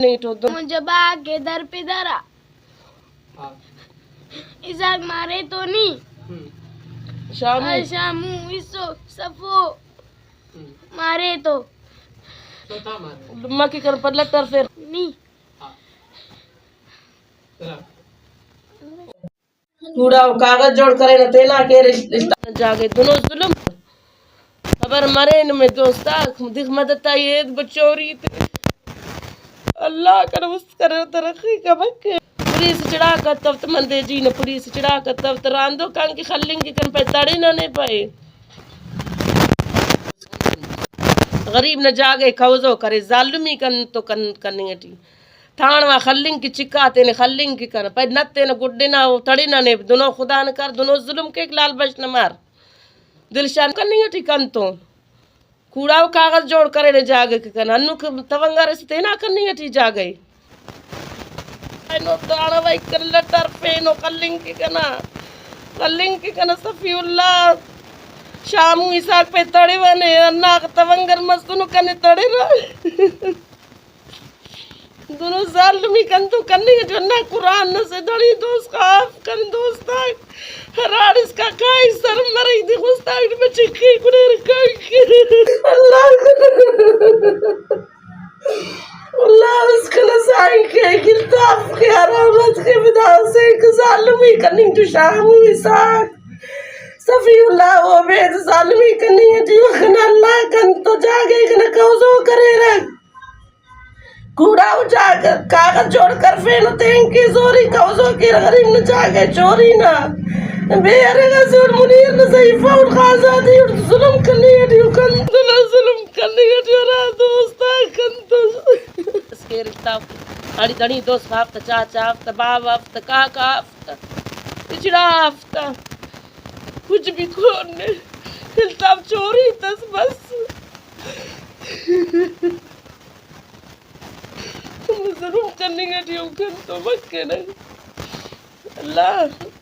नहीं तो मुझे बागे दर पे दरा इसा मारे तो नहीं शामू इसो सफो मारे तो लम्मा की कर पर लटर फिर नहीं कूड़ा कागज जोड़ करे न तेना के रिश्ता जागे दोनों जुल्म खबर मरे न में दोस्ता दिख मदद ये बचोरी अल्लाह कर उस कर तरक्की का बक्के पुलिस चढ़ा कर तब तो मंदे जी ने पुलिस चढ़ा कर तब तो रांदो कान की खल्लिंग की कन पे तड़े न नहीं पाए गरीब न जागे खौजो करे जालमी कन तो कन करनी हटी थानवा खल्लिंग की चिकाते ने खल्लिंग की कर पे नत्ते न गुड्डे ना तड़े न ने दोनों खुदा न कर दोनों जुल्म के लाल बच न मार दिलशान करनी हटी कन तो कूड़ा कागज जोड़ करे ने जागे के कन अन्नु तवंगा से तेना करनी हटी जागे नो ताना भाई कर लटर पे नो कल्लिंग की कना सफीउल्लाह शामू इसाक पे तड़े वने अन्ना तवंगर मस्तनु कने तड़े न दोनों जालमी कन तो करनी है जो ना कुरान न से दड़ी दोस्त का कर दोस्ता हराड़ इसका काई सर मरी दी गुस्ता में चिक्की कुने रखाई अल्लाह अल्लाह उसका नसाई के किताब के रहमत के विदा से एक जालमी करनी तो शामू इसाक सफीउल्लाह वो बेद जालमी करनी है जो अल्लाह कन तो जागे कन कौजो करे रे कूड़ा उजागर कागज जोड़कर फेन तेंकी जोरी कौजो की गरीब न जागे चोरी ना बेरे का जोड़ मुनीर न सही फाउल खाजादी और जुल्म करनी है जो कंदला जुल्म करनी है जो रा दोस्ता कंद इसके रिश्ता आड़ी तड़ी दोस्त हफ्ता चाचा हफ्ता बाब हफ्ता काका हफ्ता पिछड़ा हफ्ता कुछ भी कौन ने हिलताब चोरी तस बस जरूर करने का तो मत कहना अल्लाह